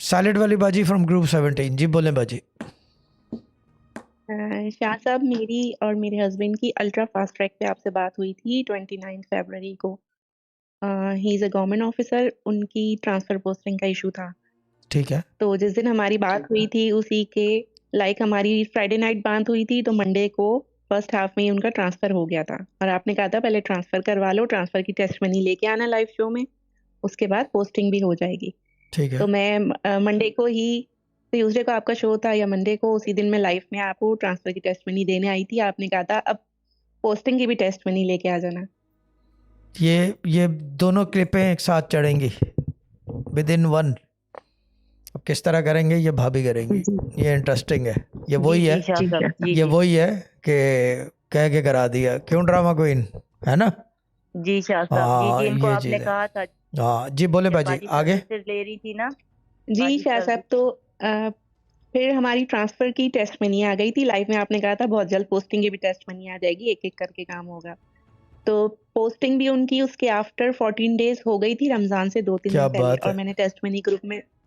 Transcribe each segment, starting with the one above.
Salaried वाली बाजी from group 17। जी बोलें बाजी। शाह साहब, मेरी और मेरे हस्बैंड की अल्ट्रा फास्ट ट्रैक पे आपसे बात हुई थी 29 फरवरी को। He is a government officer, उनकी ट्रांसफ़र पोस्टिंग का इशू था। ठीक है। तो जिस दिन हमारी बात हुई थी उसी के हमारी फ्राइडे नाइट बात हुई थी, तो मंडे को फर्स्ट हाफ में ही उनका ट्रांसफ़र हो गया था और आपने कहा था पहले ट्रांसफ़र करवा लो, ट्रांसफ़र की टेस्ट मनी लेके आना लाइव शो में, उसके बाद पोस्टिंग भी हो जाएगी। ठीक है। तो मैं मंडे को ही, ट्यूसडे को आपका शो था या मंडे को, उसी दिन मैं लाइव में आपको ट्रांसफ़र की टेस्ट मनी देने आई थी। आपने कहा था अब पोस्टिंग की भी टेस्ट मनी लेके आ जाना। ये दोनों क्लिपें एक साथ चढ़ेंगी विद इन वन। अब किस तरह करेंगे ये भाभी करेंगी। ये इंटरेस्टिंग है। ये वही है, ये वही है कि कह के करा दिया, क्यों ड्रामा क्वीन है ना। जी शाह साहब, हाँ इनको ये आपने चीज़ है। कहा था हाँ जी बोले जब बाजी बाजी आगे। सर्विसेज ले रही थी ना। जी बाजी शाह साहब, सर्विस तो फिर हमारी ट्रांसफ़र की टेस्ट मनी आ गई थी। लाइव में आपने कहा था बहुत जल्द पोस्टिंग की भी टेस्ट मनी आ जाएगी, एक-एक करके काम होगा। तो पोस्टिंग भी उनकी उसके आफ्टर 14 डेज़ हो गई थी, रमज़ान से 2-3 क्या दिन पहले, बात और है। मैंने टेस्ट मनी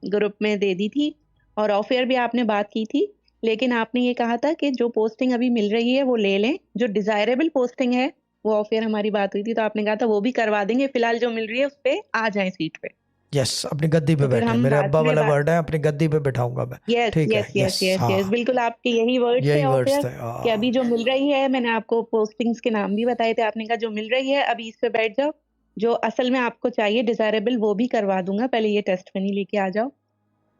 ग्रुप में दे दी थी और ऑफ एयर भी आपने बात की थी। लेकिन आपने ये कहा था कि जो पोस्टिंग अभी मिल रही है वो ले लें, जो डिज़ायरेबल पोस्टिंग है वो ऑफ एयर हमारी बात हुई थी, तो आपने कहा था वो भी करवा देंगे, फिलहाल जो मिल रही है उस पे आ जाएँ सीट पे। यस, अपनी गद्दी पे तो फिर बैठे, हम मेरे बाद अब्बा में वाला बात, वर्ड है, अपनी गद्दी पे बैठाऊंगा मैं। यस ठीक है। यस यस यस यस हाँ, यस, बिल्कुल आपके यही वर्ड्स थे यही ऑफ वर्ड्स एयर थे। कि अभी जो मिल रही है, मैंने आपको पोस्टिंग्स के नाम भी बताए थे, आपने कहा जो मिल रही है अभी इस पे बैठ जाओ, जो असल में आपको चाहिए डिज़ायरेबल वो भी करवा दूँगा, पहले ये टेस्ट मनी लेके आ जाओ।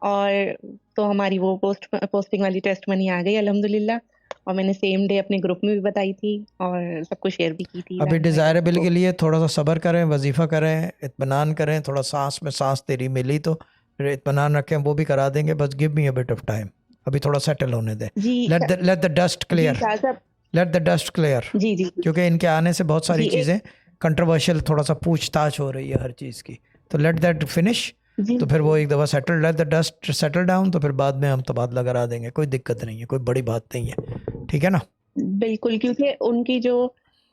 और तो हमारी वो पोस्टिंग वाली टेस्ट मनी आ गई अल्हम्दुलिल्लाह, और मैंने सेम डे अपने ग्रुप में भी बताई थी और सबको शेयर भी की थी अभी लाइव में डिज़ायरेबल आपको। के लिए थोड़ा सा सब्र करें, वजीफ़ा करें, इत्मीनान करें, थोड़ा सांस में सांस तेरी मिली तो फिर इत्मीनान रखें, वो भी करा देंगे। बस give me a bit of time, अभी थोड़ा सेटल होने दें। जी लेट द डस्ट जी क्लियर, शाह साहब, लेट द डस्ट क्लियर। जी, जी, क्योंकि इनके आने से बहुत सारी जी, चीज़ें कंट्रोवर्शियल, थोड़ा सा पूछताछ हो रही है हर चीज़ की। तो लेट दैट फिनिश, जी, तो फिर वो एक दफ़ा settle, late the dust settle down, तो फिर बाद में हम तबादला करा देंगे, कोई दिक्कत नहीं है, कोई बड़ी बात नहीं है। ठीक है ना। बिल्कुल, क्योंकि उनकी जो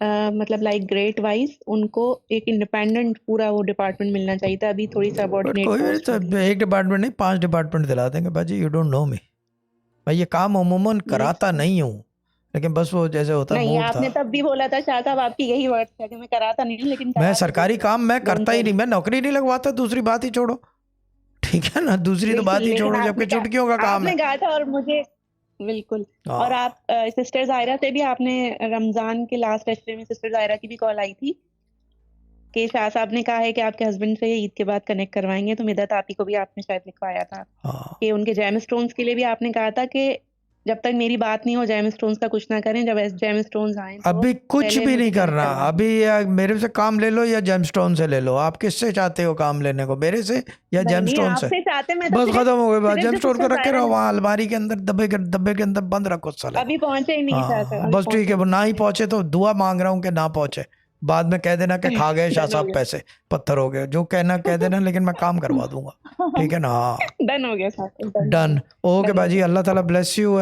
मतलब लाइक ग्रेड वाइज़ उनको एक इंडिपेंडेंट पूरा वो डिपार्टमेंट मिलना चाहिए था, अभी थोड़ी बट सबऑर्डिनेट कोई पोस्ट तो मिली है। एक डिपार्टमेंट नहीं, 5 डिपार्टमेंट दिला देंगे बाजी। यू डोंट नो मी, मैं ये काम अमूमन कराता नहीं, नहीं हूँ, लेकिन बस वो जैसे होता नहीं, मूड था। आपने तब भी बोला था शाह साहब, आपकी यही वर्ड्स थे कि मैं कराता नहीं हूँ लेकिन मैं करा तो सरकारी देंगे। काम मैं डोंट करता ही नहीं, वरी। मैं नौकरी नहीं लगवाता, दूसरी बात ही छोड़ो। ठीक है ना, दूसरी तो बिल्कुल, बात ही लेकिन छोड़ो, जबकि चुटकियों का काम आपने है। कहा था और मुझे बिल्कुल। और हाँ आप सिस्टर ज़ाहिरा से भी आपने रमज़ान के लास्ट एशरे में सिस्टर ज़ाहिरा की भी कॉल आई थी कि शाह साहब ने कहा है कि आपके हस्बैंड से ईद के बाद कनेक्ट करवाएँगे, तो मिदत आपी को भी आपने शायद लिखवाया था हाँ। कि उनके जेम स्टोन्स के लिए भी आपने कहा था कि जब तक मेरी बात नहीं हो जेम स्टोन्स का कुछ ना करें, जब जेम स्टोन्स आएँ तो अभी कुछ पहले भी मुझे नहीं कनेक्ट करना। करवा दें। अभी या मेरे से काम ले लो या जेमस्टोन से ले लो, आप किससे चाहते हो काम लेने को, मेरे से या नहीं, नहीं, जेमस्टोन से। आपसे चाहते, मैं तो बस खत्म हो गई बात, सिर्फ़ जो जेमस्टोन को सिस्टर रखे ज़ाहिरा रहो ने वहाँ अलमारी के अंदर, डब्बे के अंदर बंद रखो साले को। अभी पहुँचे ही नहीं शाह साहब, हाँ अभी बस ठीक पहुँचे है, वो नहीं। ना ही पहुंचे तो दुआ मांग रहा हूँ कि ना पहुंचे। बाद में कह देना कि खा गए शाह डन हो साहब गया। पैसे, पत्थर हो गए, जो कहना कह देना, लेकिन मैं काम करवा दूंगा। ठीक है ना। हाँ डन हो गया शाह साहब, डन हो डन। गया, ओके डन हो बाजी, गया। अल्लाह ताला ब्लेस यू।